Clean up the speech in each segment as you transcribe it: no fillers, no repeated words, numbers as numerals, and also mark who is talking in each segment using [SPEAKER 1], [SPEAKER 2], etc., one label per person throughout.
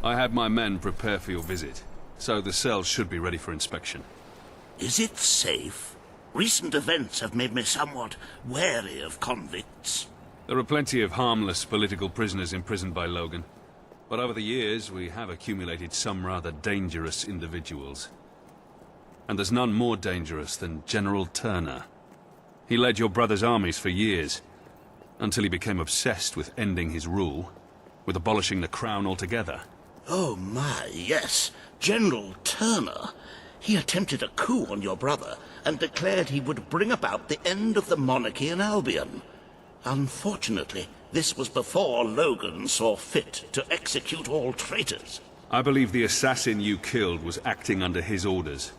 [SPEAKER 1] I had my men prepare for your visit, so the cells should be ready for inspection.
[SPEAKER 2] Is it safe? Recent events have made me somewhat wary of convicts.
[SPEAKER 1] There are plenty of harmless political prisoners imprisoned by Logan. But over the years, we have accumulated some rather dangerous individuals. And there's none more dangerous than General Turner. He led your brother's armies for years, until he became obsessed with ending his rule, with abolishing the crown altogether.
[SPEAKER 2] Oh my, yes. General Turner. He attempted a coup on your brother and declared he would bring about the end of the monarchy in Albion. Unfortunately, this was before Logan saw fit to execute all traitors.
[SPEAKER 1] I believe the assassin you killed was acting under his orders.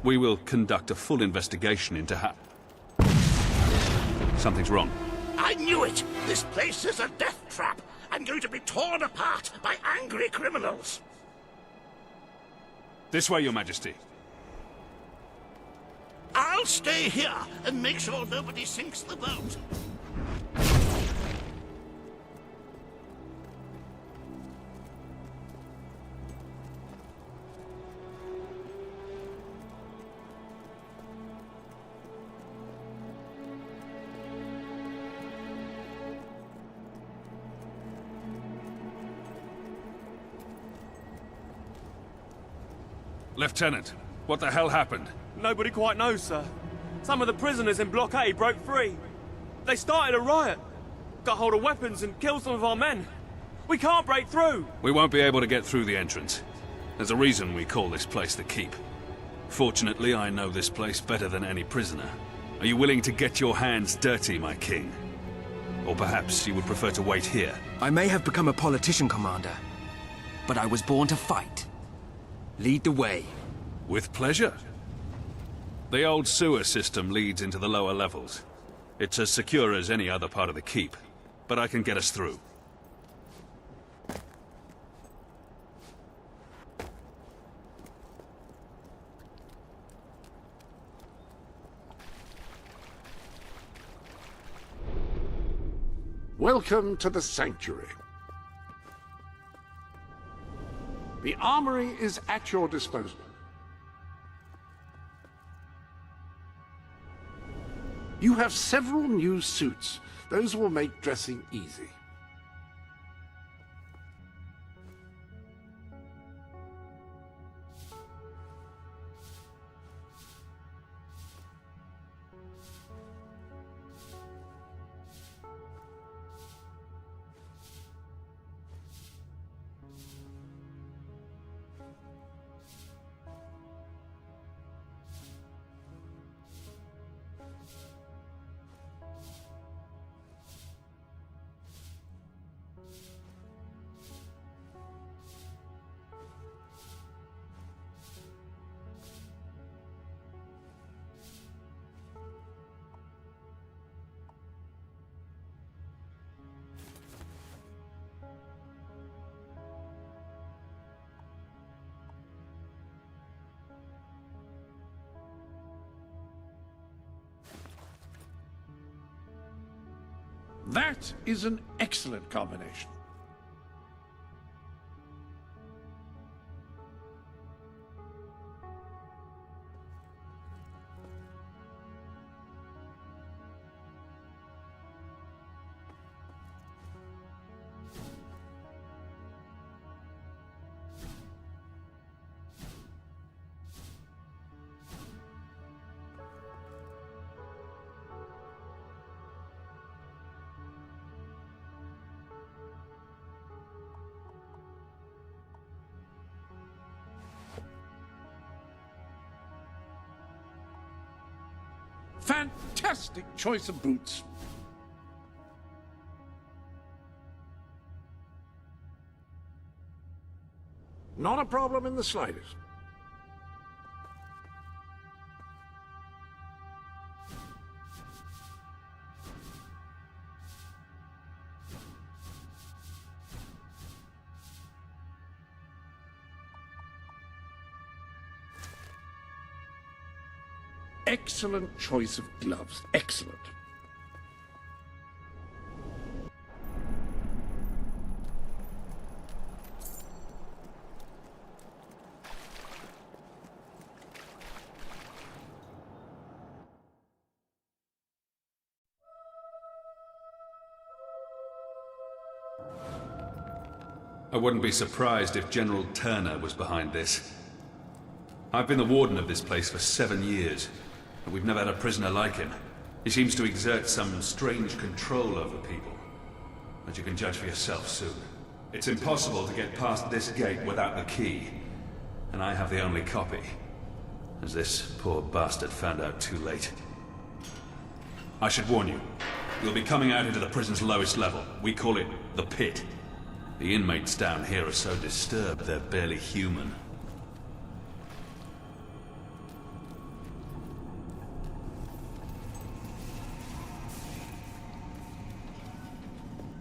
[SPEAKER 1] We will conduct a full investigation into how... Something's wrong.
[SPEAKER 2] I knew it! This place is a death trap! I'm going to be torn apart by angry criminals!
[SPEAKER 1] This way, Your Majesty.
[SPEAKER 2] I'll stay here and make sure nobody sinks the boat.
[SPEAKER 1] Lieutenant, what the hell happened?
[SPEAKER 3] Nobody quite knows, sir. Some of the prisoners in Block A broke free. They started a riot, got hold of weapons and killed some of our men. We can't break through.
[SPEAKER 1] We won't be able to get through the entrance. There's a reason we call this place the Keep. Fortunately, I know this place better than any prisoner. Are you willing to get your hands dirty, my king? Or perhaps you would prefer to wait here?
[SPEAKER 4] I may have become a politician, Commander, but I was born to fight. Lead the way.
[SPEAKER 1] With pleasure. The old sewer system leads into the lower levels. It's as secure as any other part of the Keep, but I can get us through.
[SPEAKER 5] Welcome to the Sanctuary. The armory is at your disposal. You have several new suits. Those will make dressing easy. That is an excellent combination. Fantastic choice of boots. Not a problem in the slightest. Excellent choice of gloves. Excellent.
[SPEAKER 1] I wouldn't be surprised if General Turner was behind this. I've been the warden of this place for 7 years, and we've never had a prisoner like him. He seems to exert some strange control over people. But you can judge for yourself soon. It's impossible to get past this gate without the key, and I have the only copy, as this poor bastard found out too late. I should warn you, you'll be coming out into the prison's lowest level. We call it the pit. The inmates down here are so disturbed they're barely human.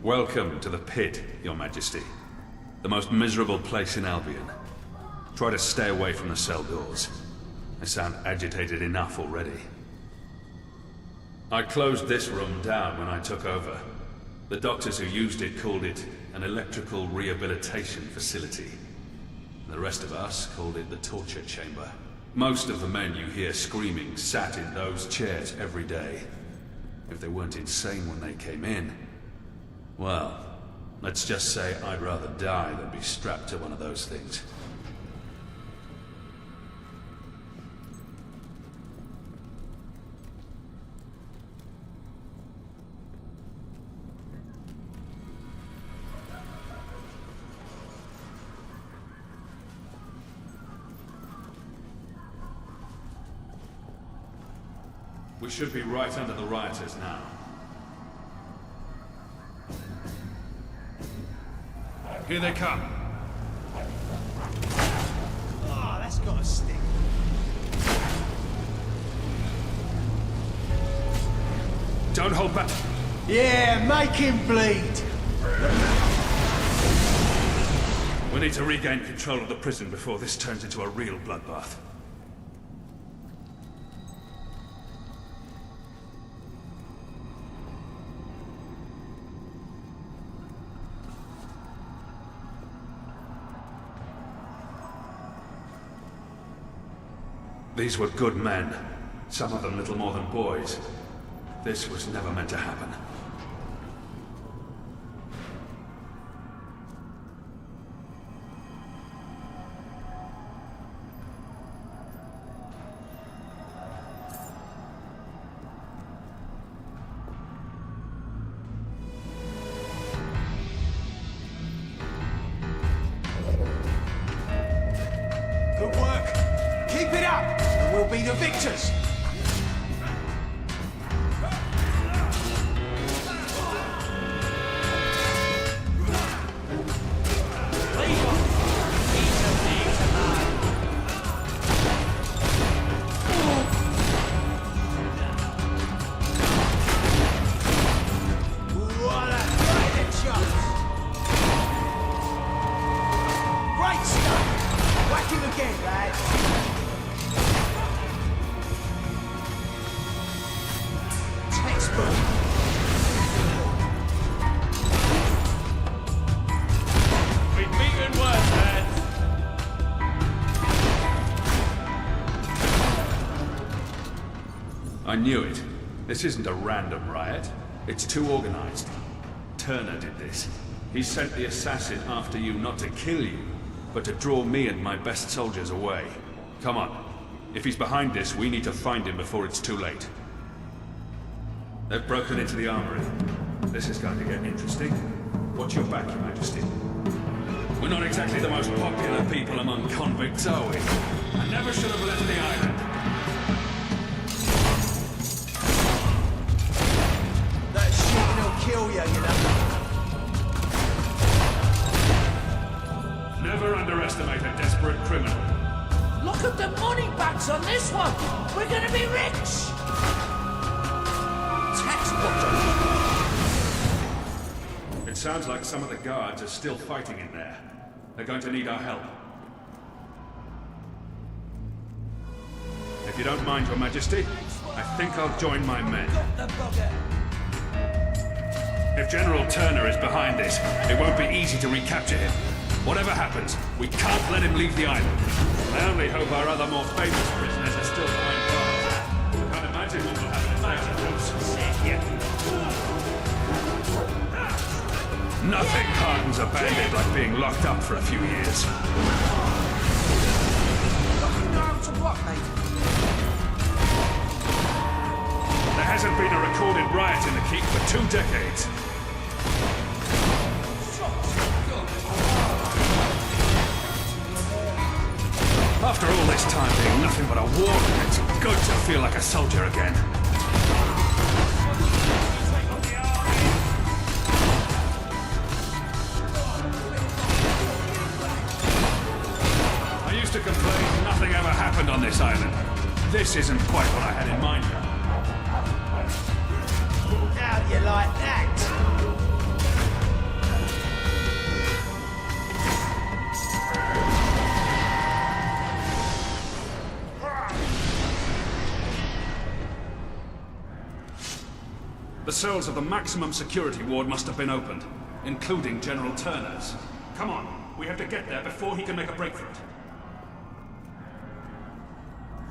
[SPEAKER 1] Welcome to the pit, Your Majesty. The most miserable place in Albion. Try to stay away from the cell doors. I sound agitated enough already. I closed this room down when I took over. The doctors who used it called it an electrical rehabilitation facility. The rest of us called it the torture chamber. Most of the men you hear screaming sat in those chairs every day. If they weren't insane when they came in, well, let's just say I'd rather die than be strapped to one of those things. We should be right under the rioters now. Here they come.
[SPEAKER 6] Oh, that's gotta stick.
[SPEAKER 1] Don't hold back.
[SPEAKER 6] Yeah, make him bleed.
[SPEAKER 1] We need to regain control of the prison before this turns into a real bloodbath. These were good men, some of them little more than boys. This was never meant to happen.
[SPEAKER 6] Good work. Keep it up, and we'll be the victors. What a great shot. Great stuff. Whack him again, lads. Textbook.
[SPEAKER 3] We've beaten worse, lads.
[SPEAKER 1] I knew it. This isn't a random riot. It's too organized. Turner did this. He sent the assassin after you not to kill you, but to draw me and my best soldiers away. Come on. If he's behind this, we need to find him before it's too late. They've broken into the armory. This is going to get interesting. Watch your back, Your Majesty. We're not exactly the most popular people among convicts, are we? I never should have left the island.
[SPEAKER 6] That shooting will kill you, you know.
[SPEAKER 1] Never underestimate a desperate criminal.
[SPEAKER 7] Look at the money bags on this one! We're gonna be rich! Textbook!
[SPEAKER 1] It sounds like some of the guards are still fighting in there. They're going to need our help. If you don't mind, Your Majesty, I think I'll join my men.
[SPEAKER 7] The bugger!
[SPEAKER 1] If General Turner is behind this, it won't be easy to recapture him. Whatever happens, we can't let him leave the island. I only hope our other more famous prisoners are still behind bars. I can't imagine what will happen if they are loose. Nothing hardens a bandit like being locked up for a few years.
[SPEAKER 6] Locking down to what, mate?
[SPEAKER 1] There hasn't been a recorded riot in the keep for 2 decades. After all this time being nothing but a war, it's good to feel like a soldier again. I used to complain nothing ever happened on this island. This isn't quite what I had in mind.
[SPEAKER 6] How do you like that?
[SPEAKER 1] The cells of the maximum security ward must have been opened, including General Turner's. Come on, we have to get there before he can make a break for it.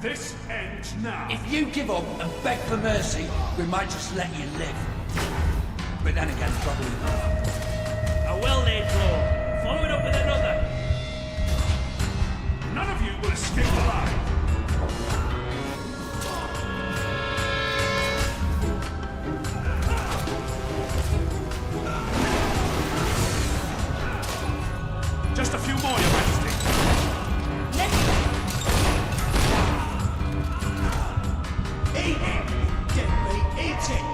[SPEAKER 1] This ends now.
[SPEAKER 7] If you give up and beg for mercy, we might just let you live. But then again, probably not.
[SPEAKER 3] A well-laid blow. Follow it up with another.
[SPEAKER 1] None of you will escape alive. Just a few more, Your Majesty.
[SPEAKER 6] Eat it! Deadbeat, eat it!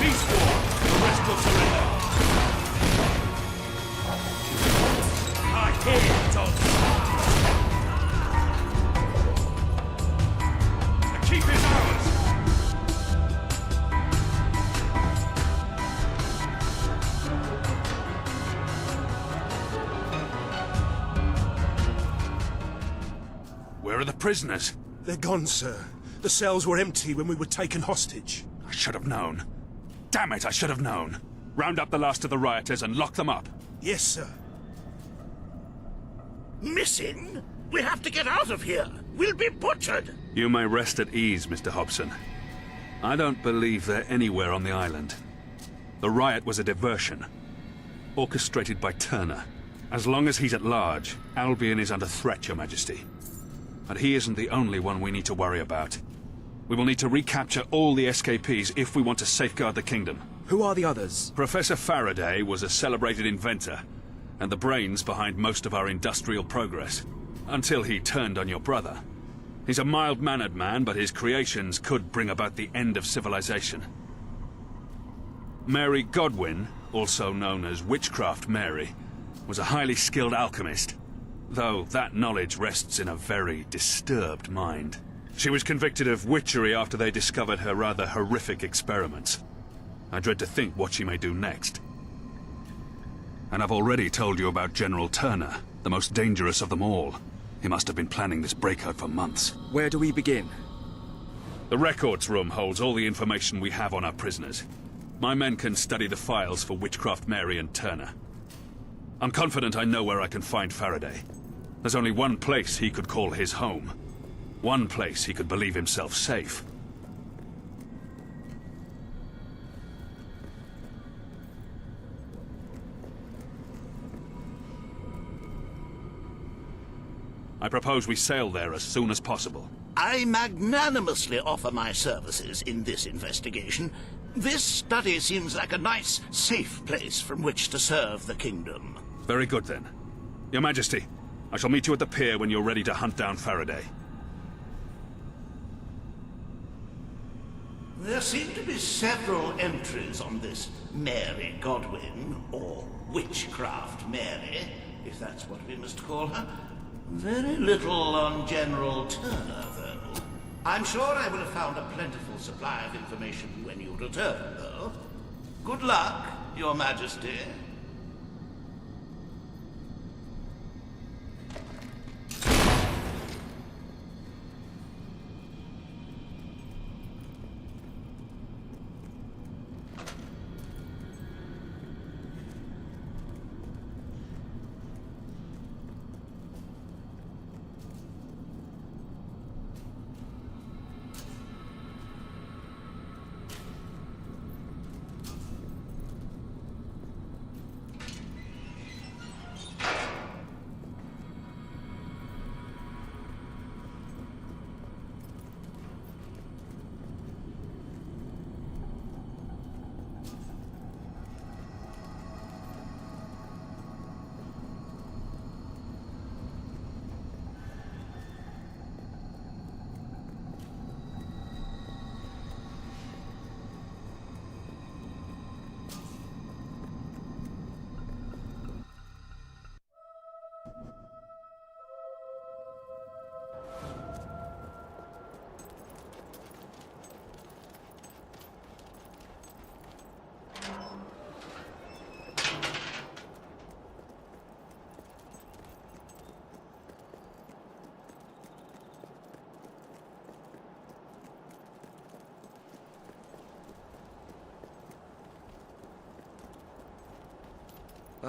[SPEAKER 1] Peace war. The rest will surrender.
[SPEAKER 3] I hear you, Tom.
[SPEAKER 1] The keep is ours. Where are the prisoners?
[SPEAKER 6] They're gone, sir. The cells were empty when we were taken hostage.
[SPEAKER 1] I should have known. Damn it, I should have known. Round up the last of the rioters and lock them up.
[SPEAKER 6] Yes, sir.
[SPEAKER 2] Missing? We have to get out of here. We'll be butchered.
[SPEAKER 1] You may rest at ease, Mr. Hobson. I don't believe they're anywhere on the island. The riot was a diversion, orchestrated by Turner. As long as he's at large, Albion is under threat, Your Majesty. And he isn't the only one we need to worry about. We will need to recapture all the escapees if we want to safeguard the kingdom.
[SPEAKER 4] Who are the others?
[SPEAKER 1] Professor Faraday was a celebrated inventor, and the brains behind most of our industrial progress. Until he turned on your brother. He's a mild-mannered man, but his creations could bring about the end of civilization. Mary Godwin, also known as Witchcraft Mary, was a highly skilled alchemist, though that knowledge rests in a very disturbed mind. She was convicted of witchery after they discovered her rather horrific experiments. I dread to think what she may do next. And I've already told you about General Turner, the most dangerous of them all. He must have been planning this breakout for months.
[SPEAKER 4] Where do we begin?
[SPEAKER 1] The records room holds all the information we have on our prisoners. My men can study the files for Witchcraft Mary and Turner. I'm confident I know where I can find Faraday. There's only one place he could call his home. One place he could believe himself safe. I propose we sail there as soon as possible.
[SPEAKER 2] I magnanimously offer my services in this investigation. This study seems like a nice, safe place from which to serve the kingdom.
[SPEAKER 1] Very good, then. Your Majesty, I shall meet you at the pier when you're ready to hunt down Faraday.
[SPEAKER 2] There seem to be several entries on this Mary Godwin, or Witchcraft Mary, if that's what we must call her. Very little on General Turner, though. I'm sure I will have found a plentiful supply of information when you return, though. Good luck, Your Majesty.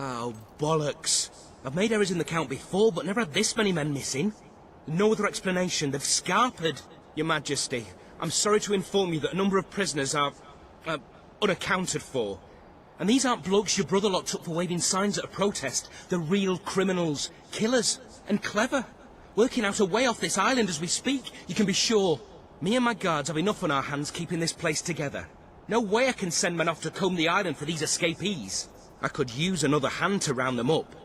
[SPEAKER 4] Oh, bollocks. I've made errors in the count before, but never had this many men missing. No other explanation. They've scarpered. Your Majesty, I'm sorry to inform you that a number of prisoners are, unaccounted for. And these aren't blokes your brother locked up for waving signs at a protest. They're real criminals, killers, and clever. Working out a way off this island as we speak, you can be sure. Me and my guards have enough on our hands keeping this place together. No way I can send men off to comb the island for these escapees. I could use another hand to round them up.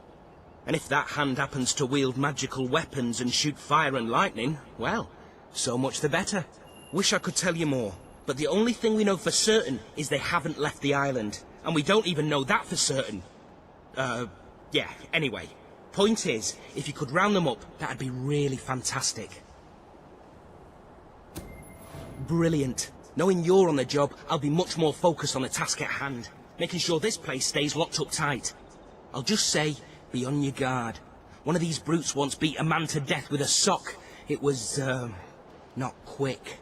[SPEAKER 4] And if that hand happens to wield magical weapons and shoot fire and lightning, well, so much the better. Wish I could tell you more, but the only thing we know for certain is they haven't left the island. And we don't even know that for certain. Yeah, anyway. Point is, if you could round them up, that'd be really fantastic. Brilliant. Knowing you're on the job, I'll be much more focused on the task at hand, making sure this place stays locked up tight. I'll just say, be on your guard. One of these brutes once beat a man to death with a sock. It was, not quick.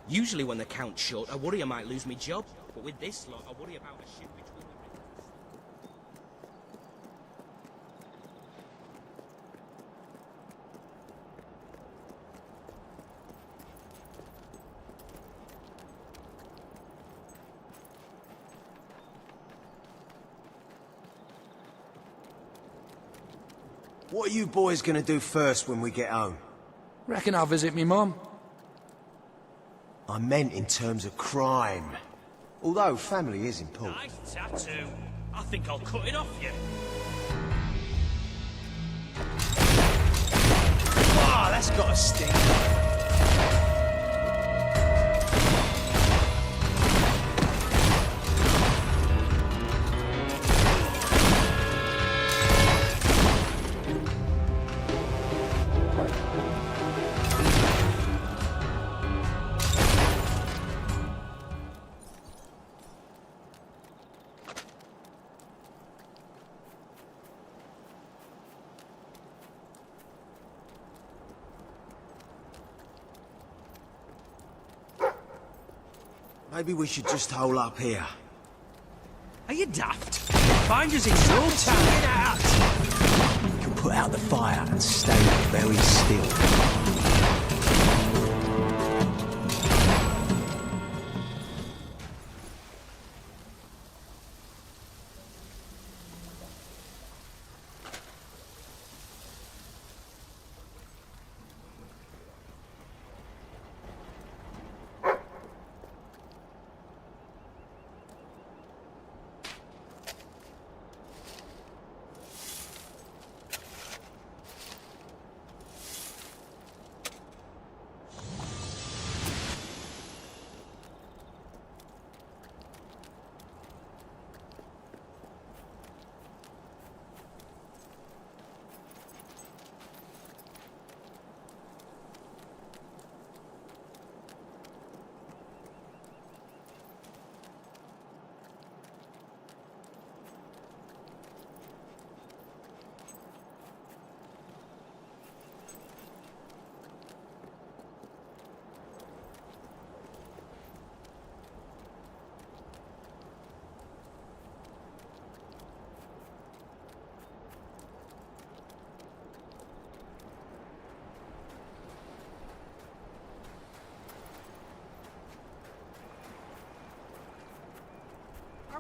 [SPEAKER 4] Usually when the count's short, I worry I might lose my job. But with this lot, I worry about a ship between the rivers.
[SPEAKER 8] What are you boys gonna do first when we get home?
[SPEAKER 7] Reckon I'll visit me mum.
[SPEAKER 8] I meant in terms of crime. Although family is important.
[SPEAKER 3] Nice tattoo. I think I'll cut it off you.
[SPEAKER 6] Ah, that's got a sting.
[SPEAKER 8] Maybe we should just hole up here.
[SPEAKER 4] Are you daft? Find us in your town.
[SPEAKER 8] We can put out the fire and stay very still.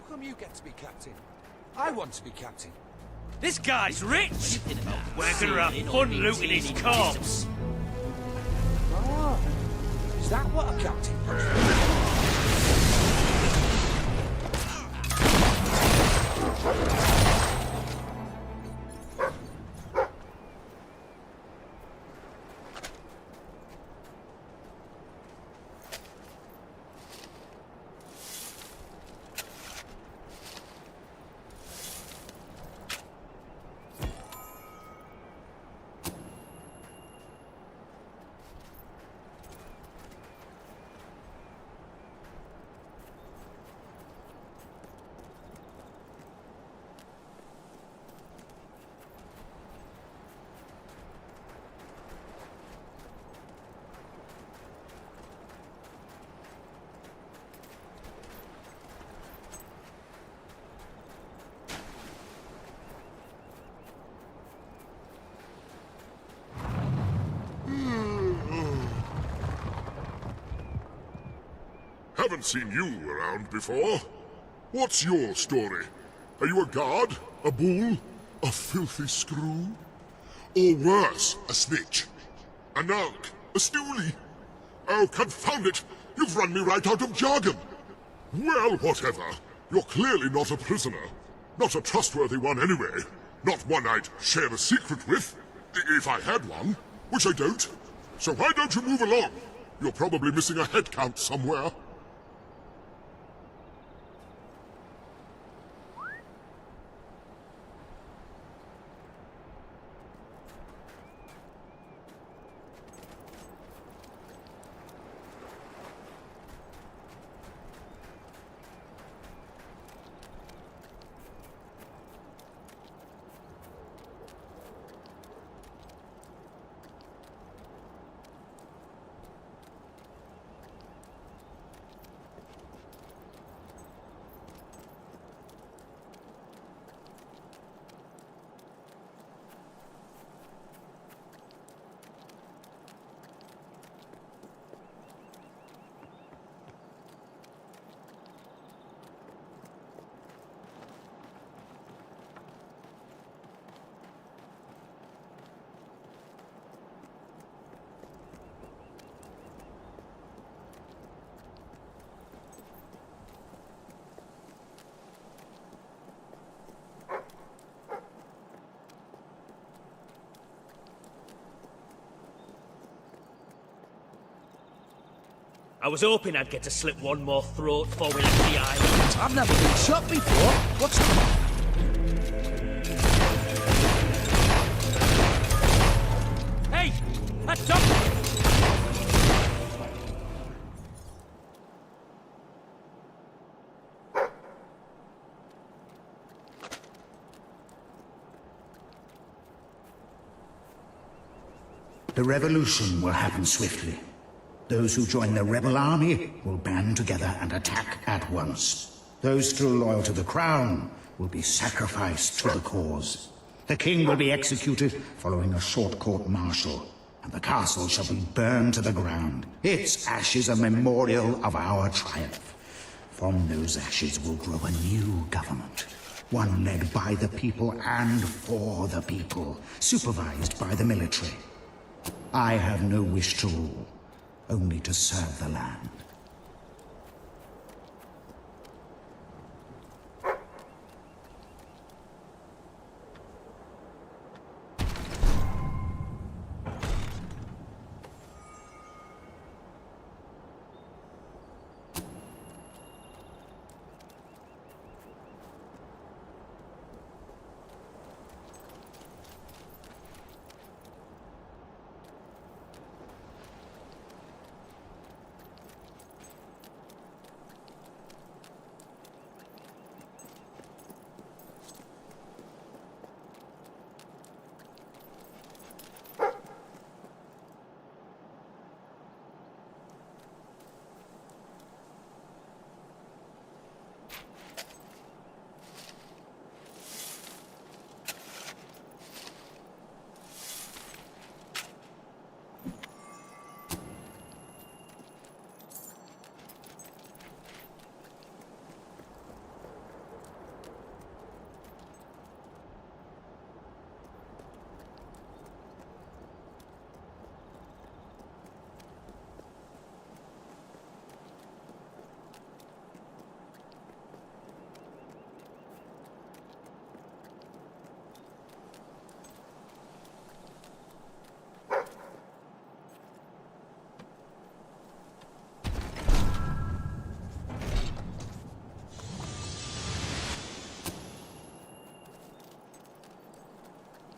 [SPEAKER 7] come you get to be captain? I want to be captain.
[SPEAKER 4] This guy's rich! We're gonna have fun looting his corpse!
[SPEAKER 7] Ah, is that what a captain does?
[SPEAKER 9] Haven't seen you around before. What's your story? Are you a guard? A bull? A filthy screw? Or worse, a snitch? A narc? A stoolie? Oh, confound it! You've run me right out of jargon! Well, whatever. You're clearly not a prisoner. Not a trustworthy one anyway. Not one I'd share a secret with. If I had one. Which I don't. So why don't you move along? You're probably missing a head count somewhere.
[SPEAKER 4] I was hoping I'd get to slip one more throat before we left the island.
[SPEAKER 7] I've never been shot before. What's
[SPEAKER 4] Hey! That's up!
[SPEAKER 2] The revolution will happen swiftly. Those who join the rebel army will band together and attack at once. Those still loyal to the crown will be sacrificed to the cause. The king will be executed following a short court-martial, and the castle shall be burned to the ground. Its ashes a memorial of our triumph. From those ashes will grow a new government. One led by the people and for the people, supervised by the military. I have no wish to rule, only to serve the land.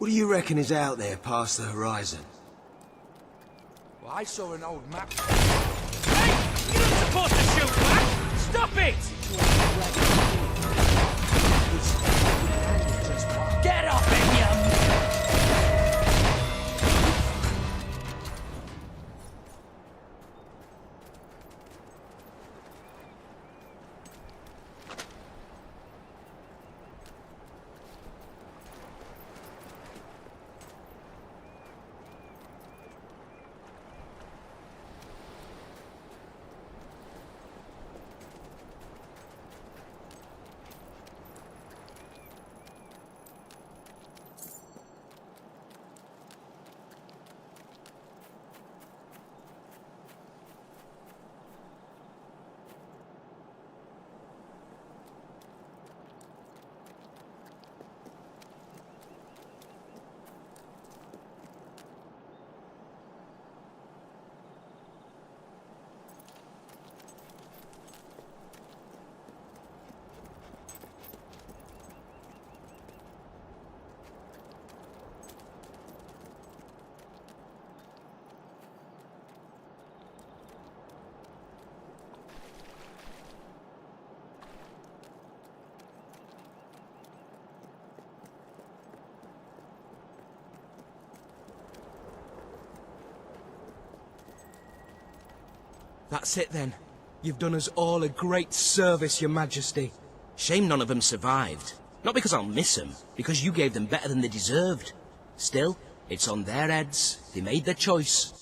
[SPEAKER 8] What do you reckon is out there past the horizon?
[SPEAKER 7] Well, I saw an old map.
[SPEAKER 3] Hey! You're not supposed to shoot back! Stop it!
[SPEAKER 7] Get off it, you...
[SPEAKER 4] That's it then. You've done us all a great service, Your Majesty. Shame none of them survived. Not because I'll miss them, because you gave them better than they deserved. Still, it's on their heads. They made their choice.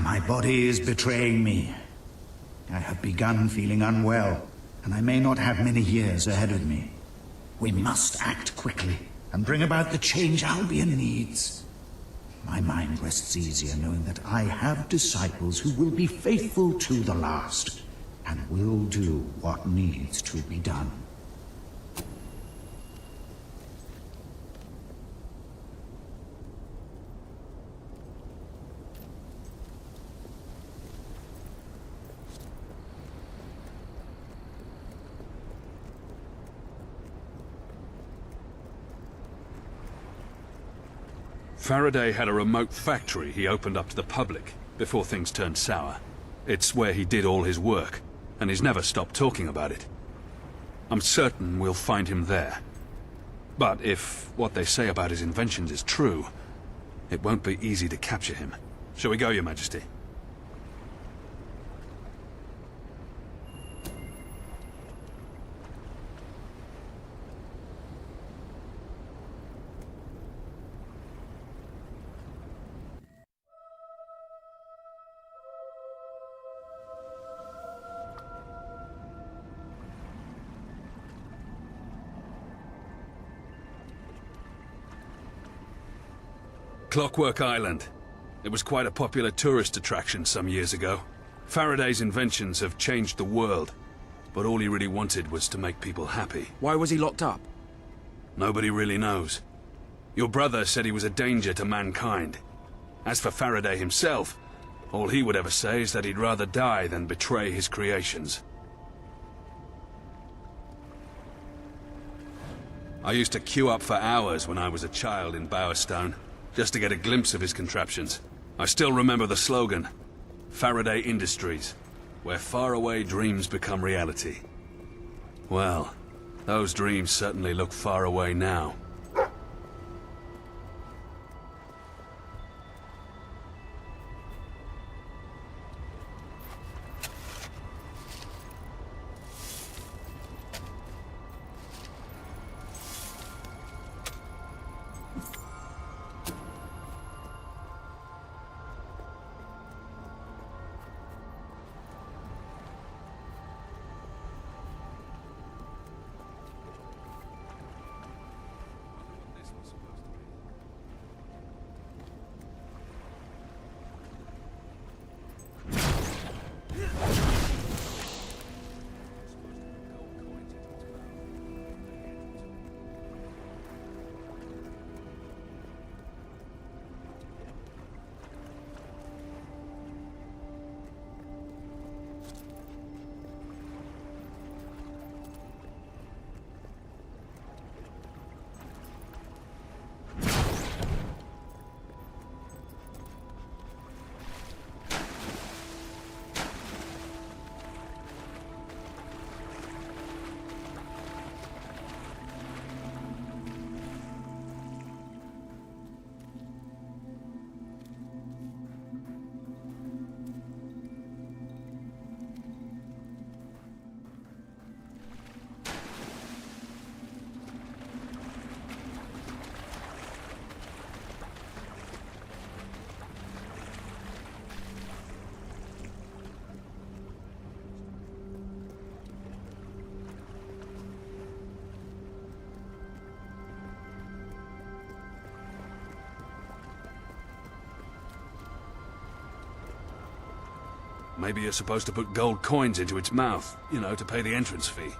[SPEAKER 10] My body is betraying me. I have begun feeling unwell, and I may not have many years ahead of me. We must act quickly and bring about the change Albion needs. My mind rests easier knowing that I have disciples who will be faithful to the last, and will do what needs to be done.
[SPEAKER 1] Faraday had a remote factory he opened up to the public before things turned sour. It's where he did all his work, and he's never stopped talking about it. I'm certain we'll find him there. But if what they say about his inventions is true, it won't be easy to capture him. Shall we go, Your Majesty? Clockwork Island. It was quite a popular tourist attraction some years ago. Faraday's inventions have changed the world, but all he really wanted was to make people happy.
[SPEAKER 4] Why was he locked up?
[SPEAKER 1] Nobody really knows. Your brother said he was a danger to mankind. As for Faraday himself, all he would ever say is that he'd rather die than betray his creations. I used to queue up for hours when I was a child in Bowerstone, just to get a glimpse of his contraptions. I still remember the slogan, Faraday Industries, where faraway dreams become reality. Well, those dreams certainly look far away now. Maybe you're supposed to put gold coins into its mouth, you know, to pay the entrance fee.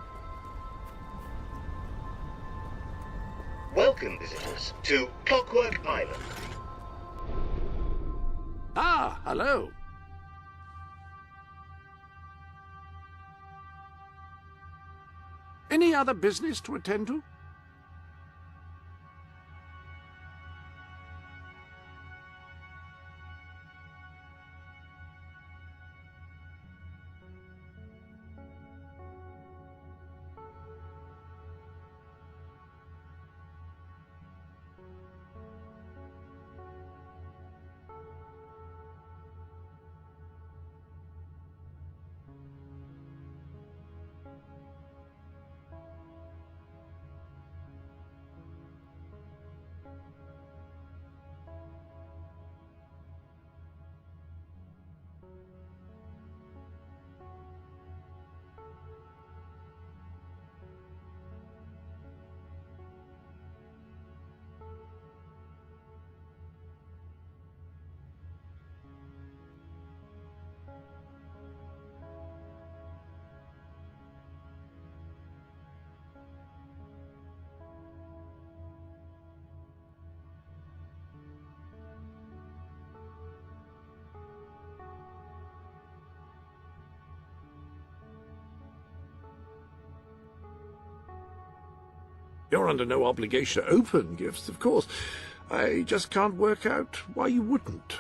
[SPEAKER 11] Welcome, visitors, to Clockwork Island.
[SPEAKER 5] Ah, hello. Any other business to attend to? You're under no obligation to open gifts, of course. I just can't work out why you wouldn't.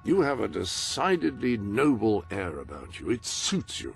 [SPEAKER 5] You have a decidedly noble air about you. It suits you.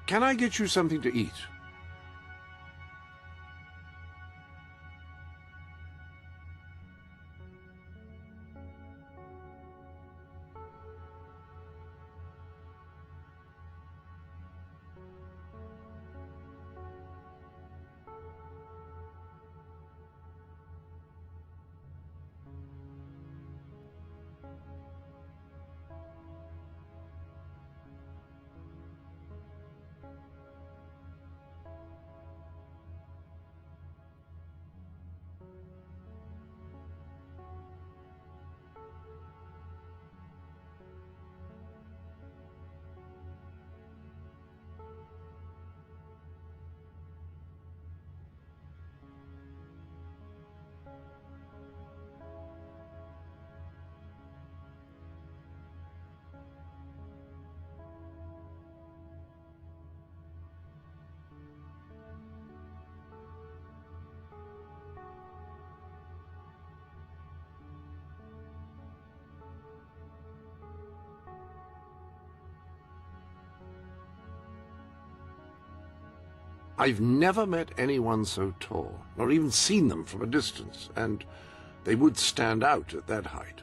[SPEAKER 5] Can I get you something to eat? I've never met anyone so tall, nor even seen them from a distance, and they would stand out at that height.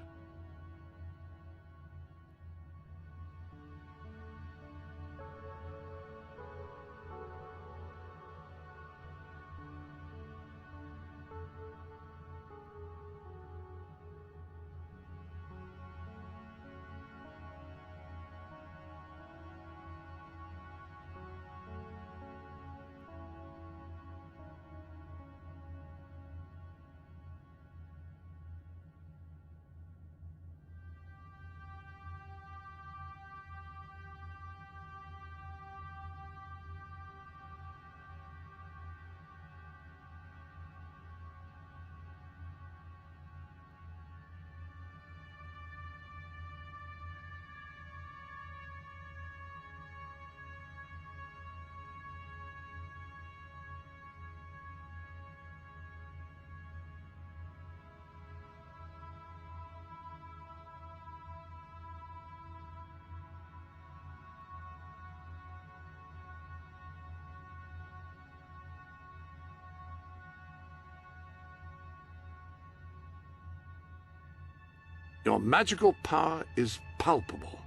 [SPEAKER 5] Your magical power is palpable.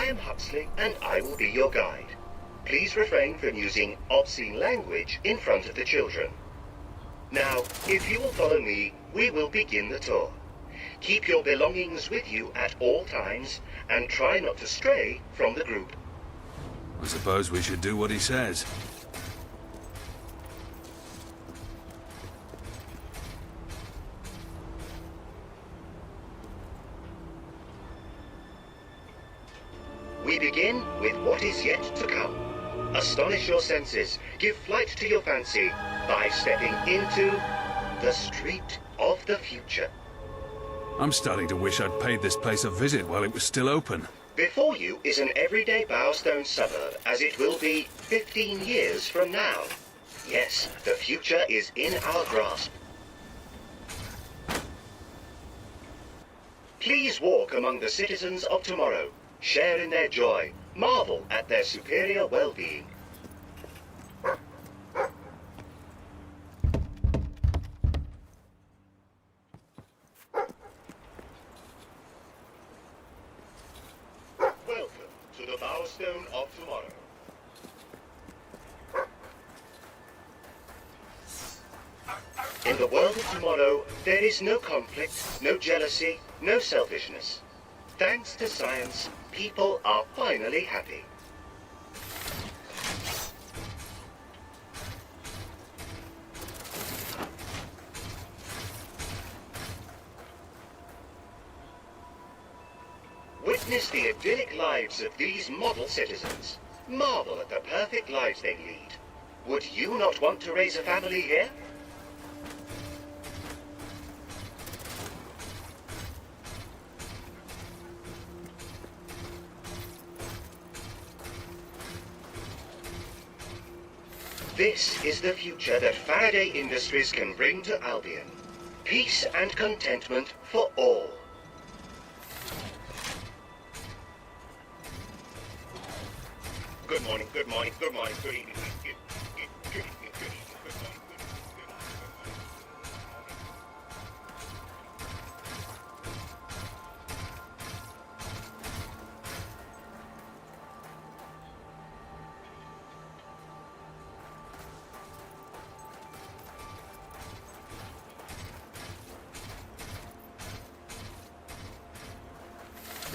[SPEAKER 11] am Huxley, and I will be your guide. Please refrain from using obscene language in front of the children. Now, if you will follow me, we will begin the tour. Keep your belongings with you at all times, and try not to stray from the group.
[SPEAKER 1] I suppose we should do what he says.
[SPEAKER 11] We begin with what is yet to come. Astonish your senses, give flight to your fancy by stepping into the street of the future.
[SPEAKER 1] I'm starting to wish I'd paid this place a visit while it was still open.
[SPEAKER 11] Before you is an everyday Bowerstone suburb, as it will be 15 years from now. Yes, the future is in our grasp. Please walk among the citizens of tomorrow. Share in their joy. Marvel at their superior well-being. Welcome to the Bowerstone of tomorrow. In the world of tomorrow, there is no conflict, no jealousy, no selfishness. Thanks to science, people are finally happy. Witness the idyllic lives of these model citizens. Marvel at the perfect lives they lead. Would you not want to raise a family here? This is the future that Faraday Industries can bring to Albion. Peace and contentment for all. Good morning, good morning, good morning, good evening, good evening, good evening, good morning, good morning, good morning.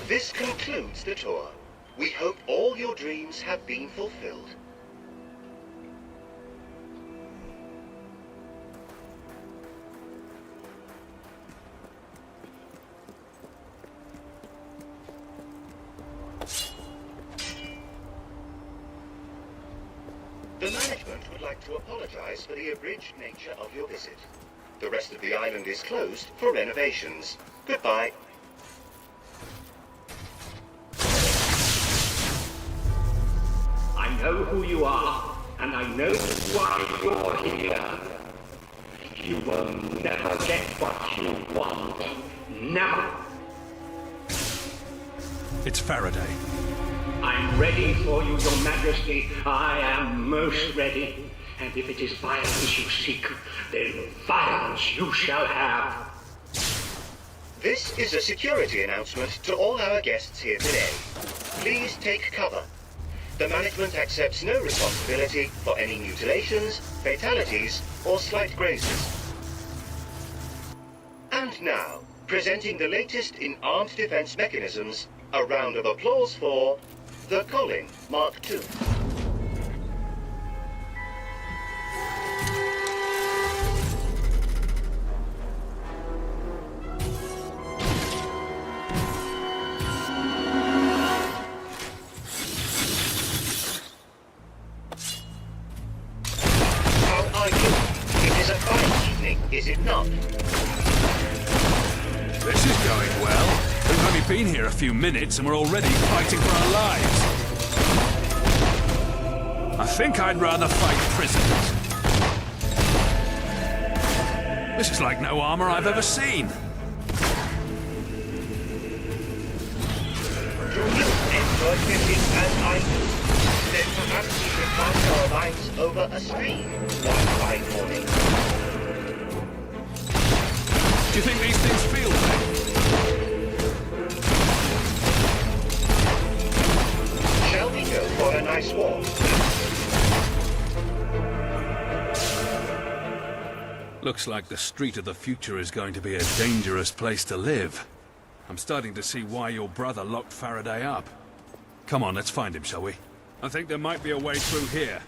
[SPEAKER 11] This concludes the tour. We hope all your dreams have been fulfilled. The management would like to apologize for the abridged nature of your visit. The rest of the island is closed for renovations. Goodbye.
[SPEAKER 12] I know who you are, and I know why you're here. You will never get what you want. Never.
[SPEAKER 1] It's Faraday.
[SPEAKER 12] I'm ready for you, Your Majesty. I am most ready. And if it is violence you seek, then violence you shall have.
[SPEAKER 11] This is a security announcement to all our guests here today. Please take cover. The management accepts no responsibility for any mutilations, fatalities, or slight grazes. And now, presenting the latest in armed defense mechanisms, a round of applause for the Colin Mark II. Is it not?
[SPEAKER 1] This is going well. We've only been here a few minutes and we're already fighting for our lives. I think I'd rather fight prisoners. This is like no armor I've ever seen.
[SPEAKER 11] Do you enjoy fishing as I do? Then perhaps we could cast our lines over a stream one fine morning.
[SPEAKER 1] Do you think these things feel safe?
[SPEAKER 11] swore.
[SPEAKER 1] Looks like the street of the future is going to be a dangerous place to live. I'm starting to see why your brother locked Faraday up. Come on, let's find him, shall we? I think there might be a way through here.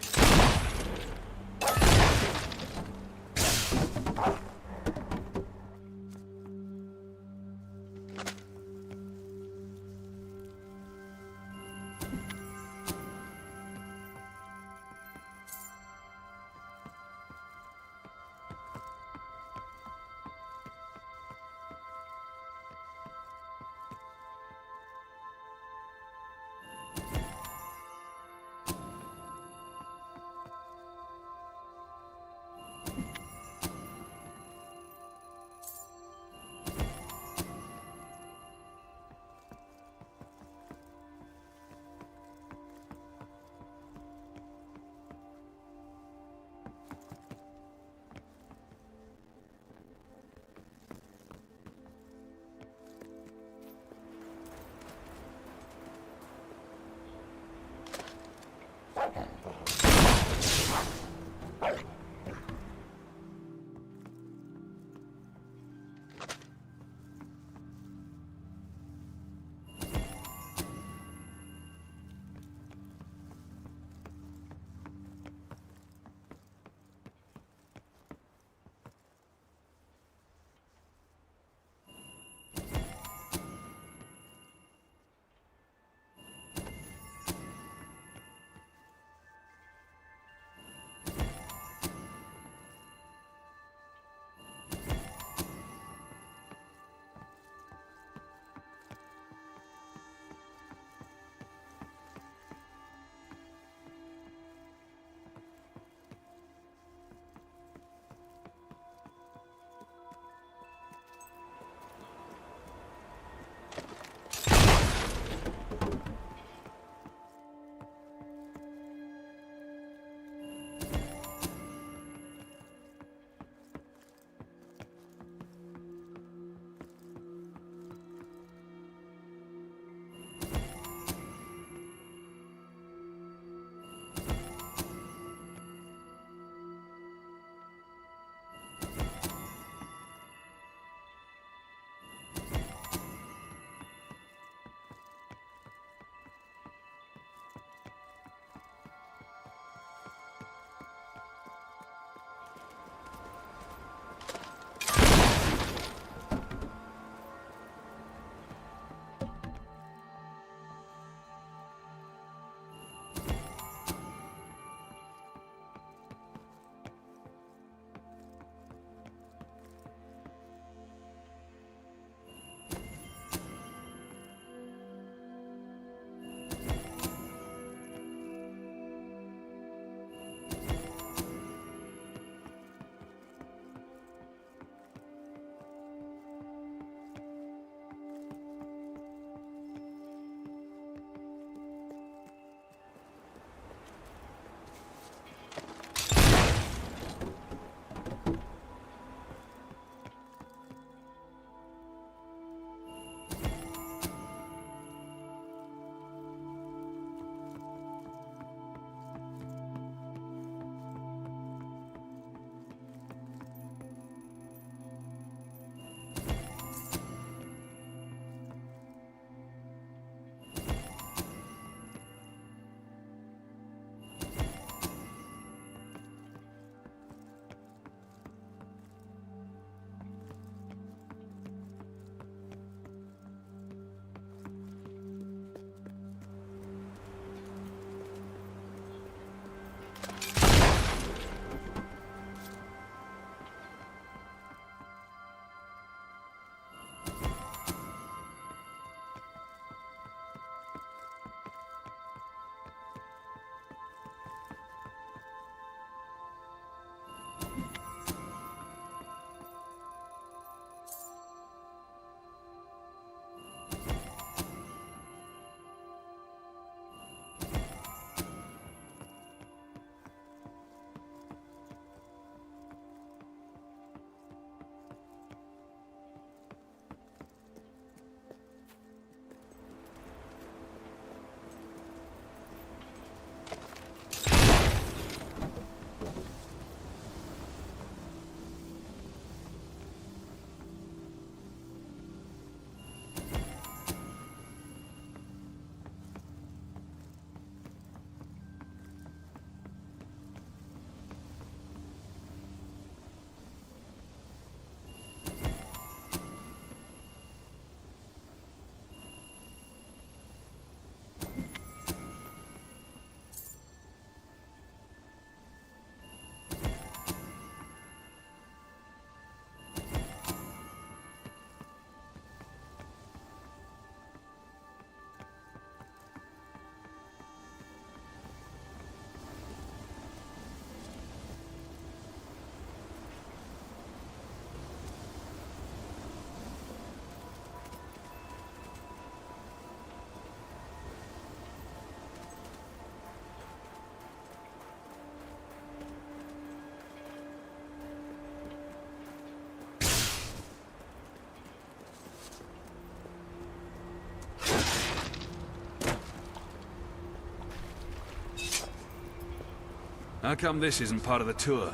[SPEAKER 1] How come this isn't part of the tour?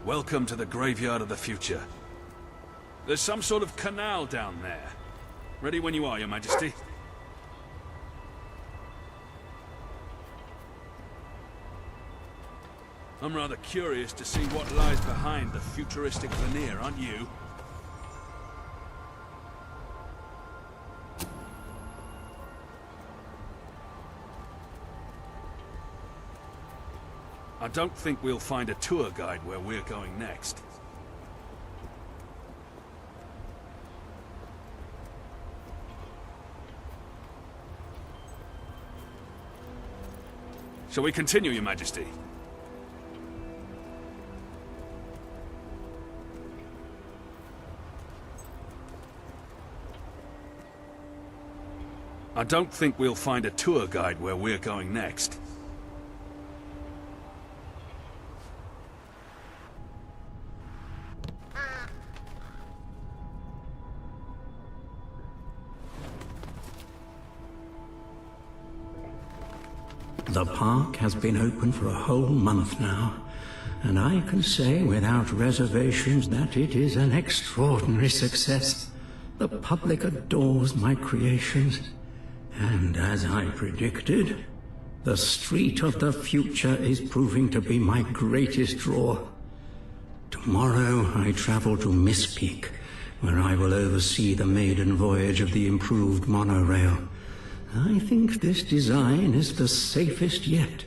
[SPEAKER 1] Welcome to the graveyard of the future. There's some sort of canal down there. Ready when you are, Your Majesty. I'm rather curious to see what lies behind the futuristic veneer, aren't you? I don't think we'll find a tour guide where we're going next. Shall we continue, Your Majesty? I don't think we'll find a tour guide where we're going next.
[SPEAKER 13] The park has been open for a whole month now, and I can say without reservations that it is an extraordinary success. The public adores my creations, and as I predicted, the Street of the Future is proving to be my greatest draw. Tomorrow I travel to Miss Peak, where I will oversee the maiden voyage of the improved monorail. I think this design is the safest yet.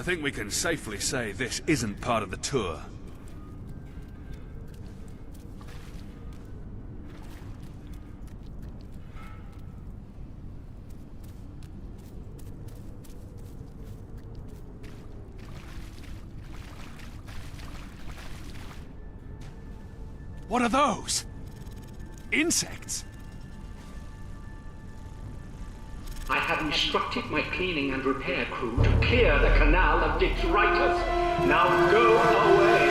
[SPEAKER 1] I think we can safely say this isn't part of the tour. What are those? Insects?
[SPEAKER 12] I have instructed my cleaning and repair crew to clear the canal of detritus. Now go away!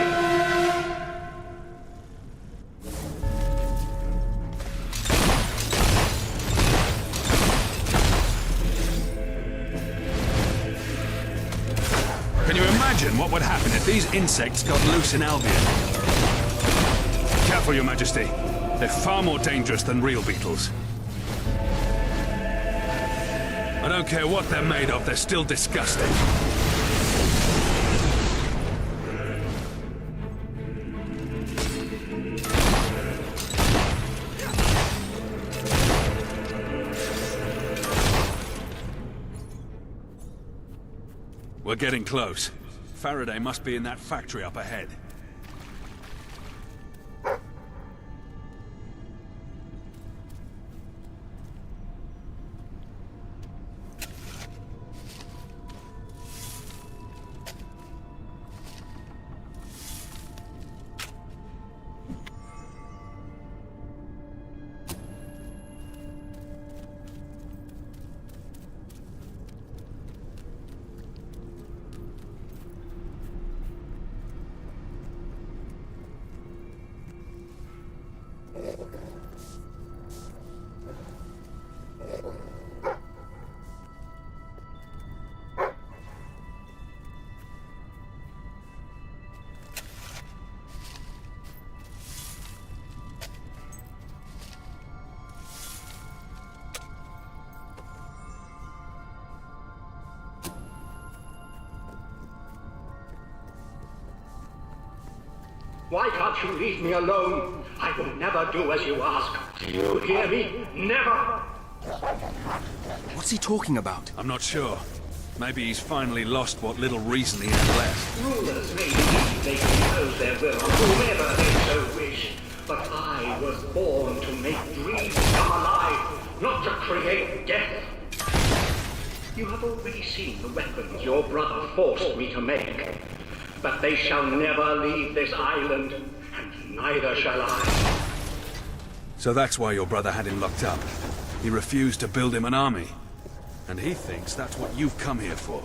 [SPEAKER 1] Can you imagine what would happen if these insects got loose in Albion? Careful, Your Majesty. They're far more dangerous than real beetles. I don't care what they're made of, they're still disgusting. We're getting close. Faraday must be in that factory up ahead.
[SPEAKER 12] Why can't you leave me alone? I will never do as you ask. Do you hear me? Never!
[SPEAKER 4] What's he talking about?
[SPEAKER 1] I'm not sure. Maybe he's finally lost what little reason he had left.
[SPEAKER 12] Rulers may believe they can impose their will on whomever they so wish. But I was born to make dreams come alive, not to create death. You have already seen the weapons your brother forced me to make. But they shall never leave this island, and neither shall I.
[SPEAKER 1] So that's why your brother had him locked up. He refused to build him an army. And he thinks that's what you've come here for.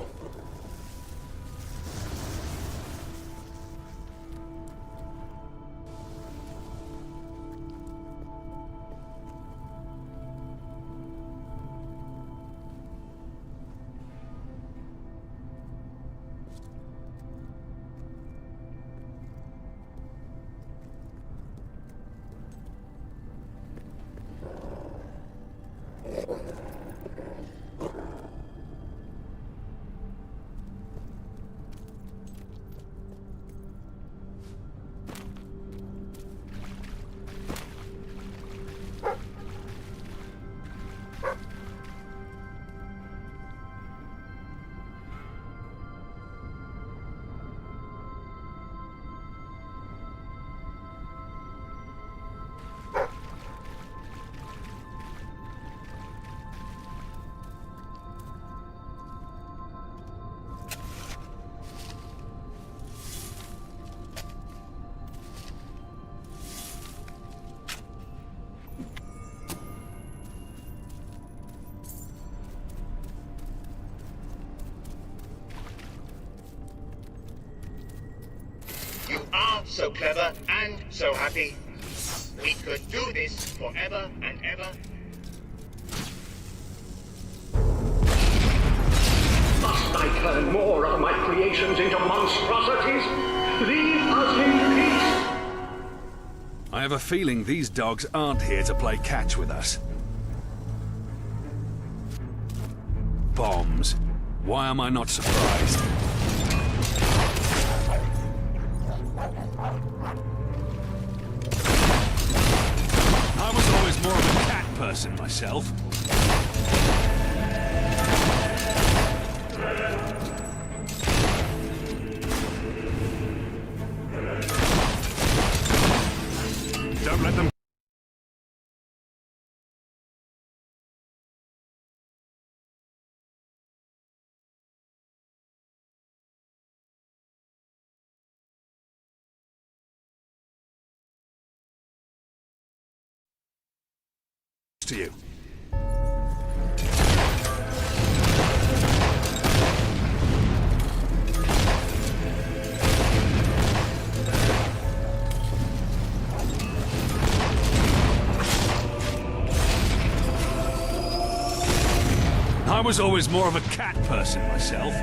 [SPEAKER 11] You are so clever and so happy. We could do this forever and ever.
[SPEAKER 12] Must I turn more of my creations into monstrosities? Leave us in peace!
[SPEAKER 1] I have a feeling these dogs aren't here to play catch with us. Bombs. Why am I not surprised? I was always more of a cat person myself. Don't let them... to you. I was always more of a cat person myself.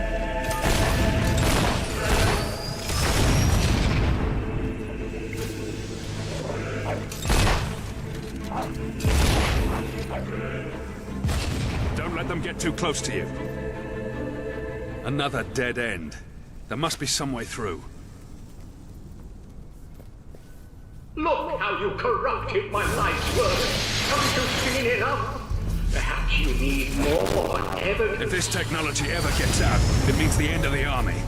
[SPEAKER 1] Don't let them get too close to you. Another dead end. There must be some way through.
[SPEAKER 12] Look how you corrupted my life's work. Haven't you seen enough? Perhaps you need more evidence.
[SPEAKER 1] If this technology ever gets out, it means the end of the army.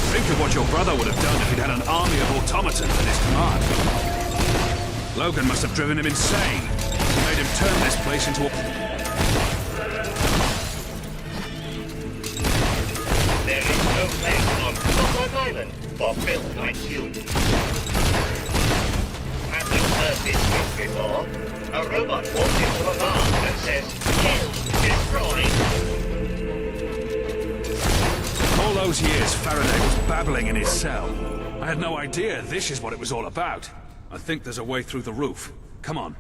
[SPEAKER 1] Think of what your brother would have done if he'd had an army of automatons at his command. Logan must have driven him insane. He made him turn this place into a...
[SPEAKER 11] There is no place on Clockwork Island for filth like you. Have you heard this script before? A robot walks into a bar and says, "Kill, destroy."
[SPEAKER 1] All those years Faraday was babbling in his cell. I had no idea this is what it was all about. I think there's a way through the roof. Come on.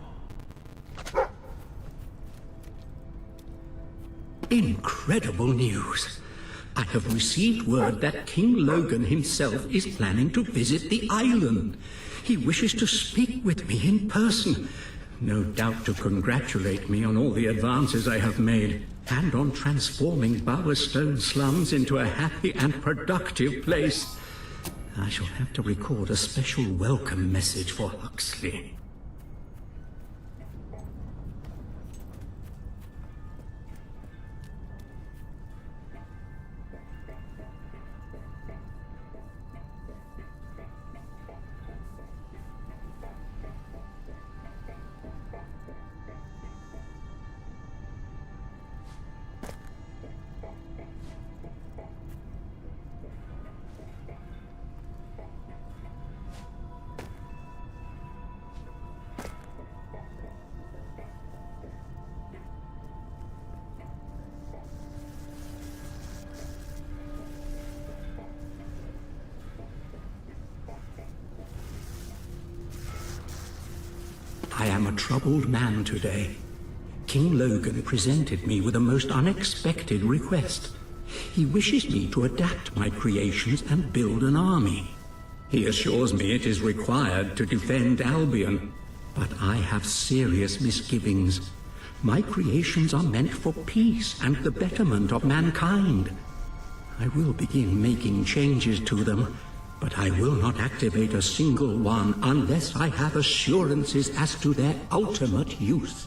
[SPEAKER 13] Incredible news. I have received word that King Logan himself is planning to visit the island. He wishes to speak with me in person. No doubt to congratulate me on all the advances I have made, and on transforming Bowerstone slums into a happy and productive place. I shall have to record a special welcome message for Huxley. I am a troubled man today. King Logan presented me with a most unexpected request. He wishes me to adapt my creations and build an army. He assures me it is required to defend Albion, but I have serious misgivings. My creations are meant for peace and the betterment of mankind. I will begin making changes to them, but I will not activate a single one unless I have assurances as to their ultimate use.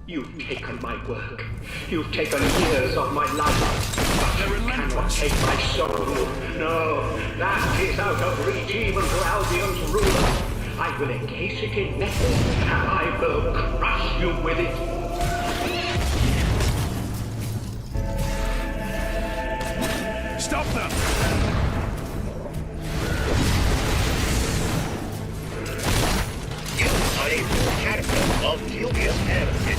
[SPEAKER 12] You've taken my work. You've taken years of my life. But you cannot take my soul. No, that is out of reach even to Albion's ruler. I will encase it in metal, and I will crush you with it.
[SPEAKER 1] Stop them!
[SPEAKER 11] You are a full character of dubious heritage.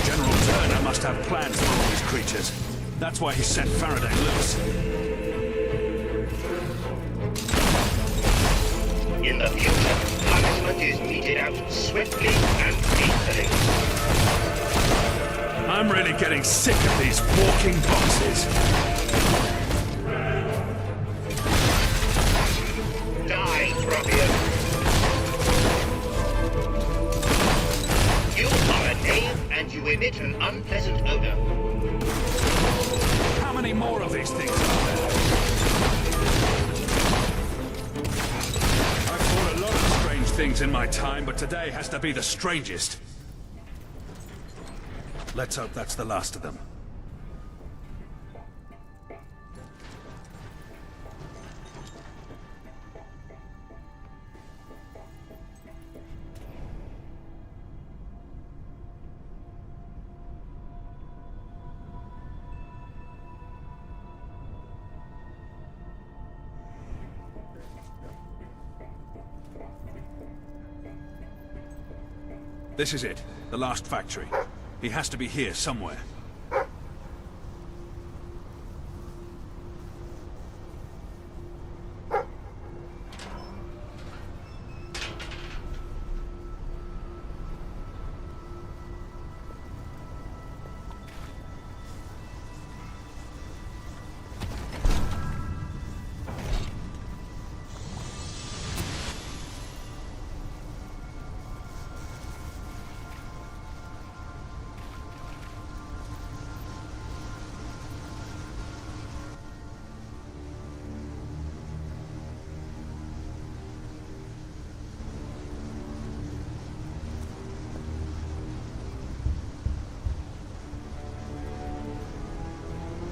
[SPEAKER 1] General Turner must have plans for all these creatures. That's why he set Faraday loose.
[SPEAKER 11] In the future, punishment is meted out swiftly and peacefully.
[SPEAKER 1] I'm really getting sick of these walking boxes.
[SPEAKER 11] Die, Prothean. to emit an unpleasant odor.
[SPEAKER 1] How many more of these things are there? I've fought a lot of strange things in my time, but today has to be the strangest. Let's hope that's the last of them. This is it, the last factory. He has to be here somewhere.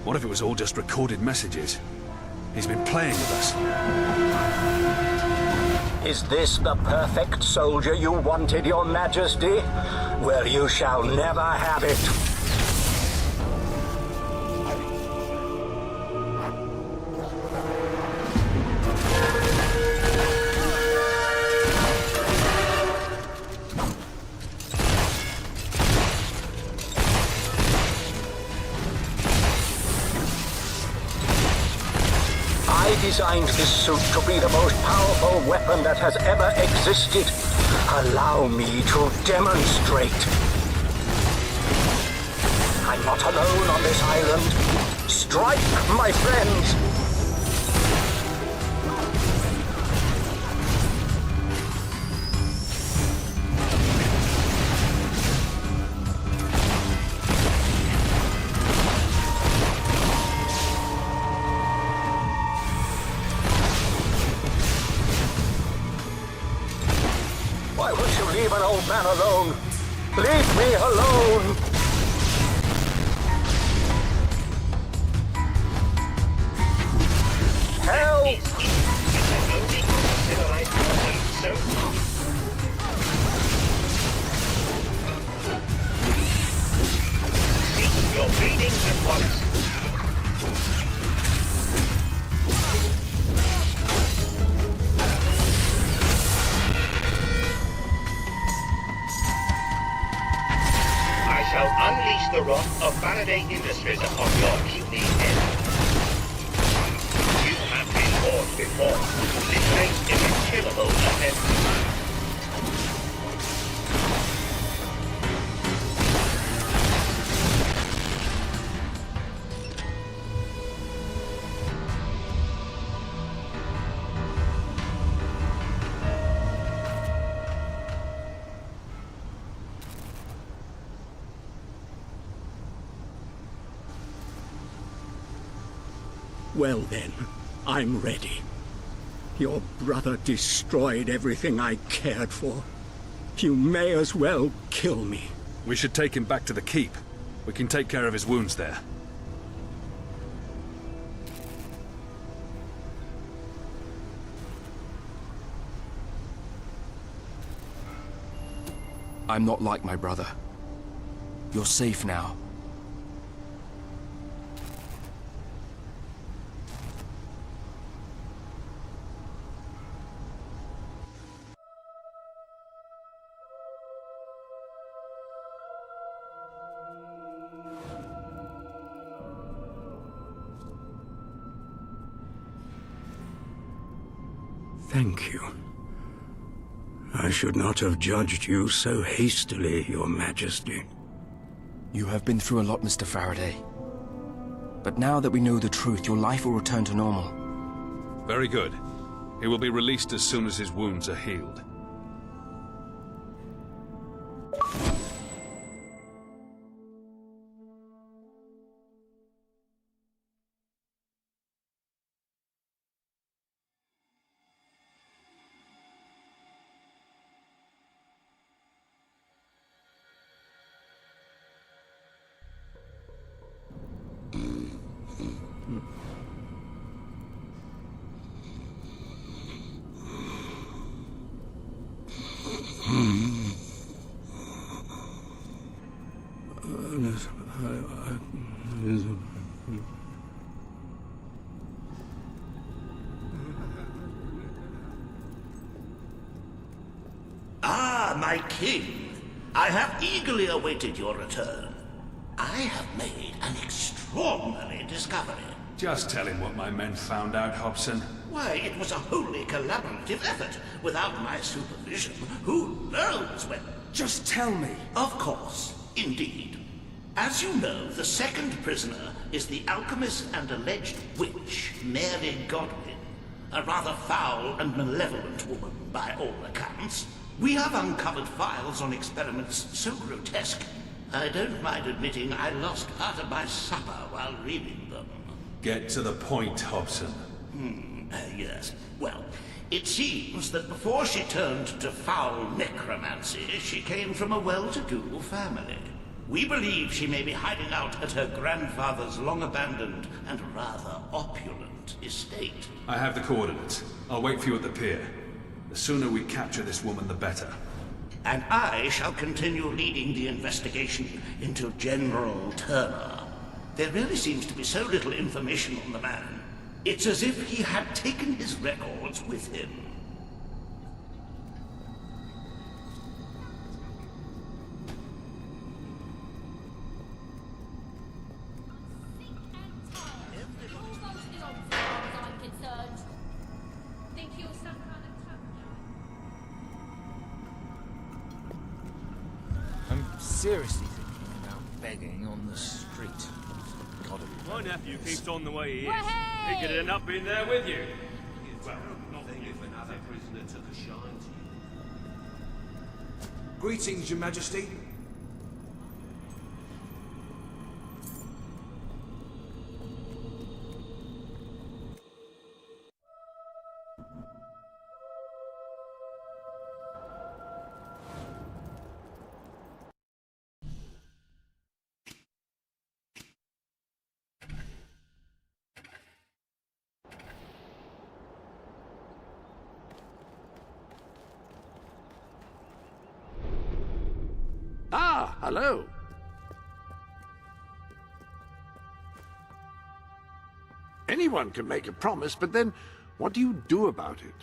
[SPEAKER 1] What if it was all just recorded messages? He's been playing with us.
[SPEAKER 13] Is this the perfect soldier you wanted, Your Majesty? Well, you shall never have it. I designed this suit to be the most powerful weapon that has ever existed. Allow me to demonstrate. I'm not alone on this island. Strike, my friends! Why would you leave an old man alone? Leave me alone! Help!
[SPEAKER 11] Cease your bleeding at once. I shall unleash the wrath of Faraday Industries upon your puny head. You have been warned before. This place is a killable offense.
[SPEAKER 13] Well then, I'm ready. Your brother destroyed everything I cared for. You may as well kill me.
[SPEAKER 1] We should take him back to the keep. We can take care of his wounds there.
[SPEAKER 14] I'm not like my brother. You're safe now.
[SPEAKER 13] Thank you. I should not have judged you so hastily, Your Majesty.
[SPEAKER 14] You have been through a lot, Mr. Faraday. But now that we know the truth, your life will return to normal.
[SPEAKER 1] Very good. He will be released as soon as his wounds are healed.
[SPEAKER 2] Ah, my king. I have eagerly awaited your return. I have made an extraordinary discovery.
[SPEAKER 1] Just tell him what my men found out, Hobson.
[SPEAKER 2] Why, it was a wholly collaborative effort. Without my supervision, who knows when...
[SPEAKER 14] Just tell me.
[SPEAKER 2] Of course, indeed. As you know, the second prisoner is the alchemist and alleged witch, Mary Godwin. A rather foul and malevolent woman, by all accounts. We have uncovered files on experiments so grotesque, I don't mind admitting I lost part of my supper while reading them.
[SPEAKER 1] Get to the point, Hobson.
[SPEAKER 2] Yes. Well, it seems that before she turned to foul necromancy, she came from a well-to-do family. We believe she may be hiding out at her grandfather's long-abandoned and rather opulent estate.
[SPEAKER 1] I have the coordinates. I'll wait for you at the pier. The sooner we capture this woman, the better.
[SPEAKER 2] And I shall continue leading the investigation into General Turner. There really seems to be so little information on the man. It's as if he had taken his records with him.
[SPEAKER 15] I'm seriously thinking about begging on the street. Gotta be.
[SPEAKER 3] My nephew keeps on the way he is. He could end up in there with you. Well, not if another prisoner took a shine to you.
[SPEAKER 6] Greetings, Your Majesty.
[SPEAKER 5] Ah, hello. Anyone can make a promise, but then what do you do about it?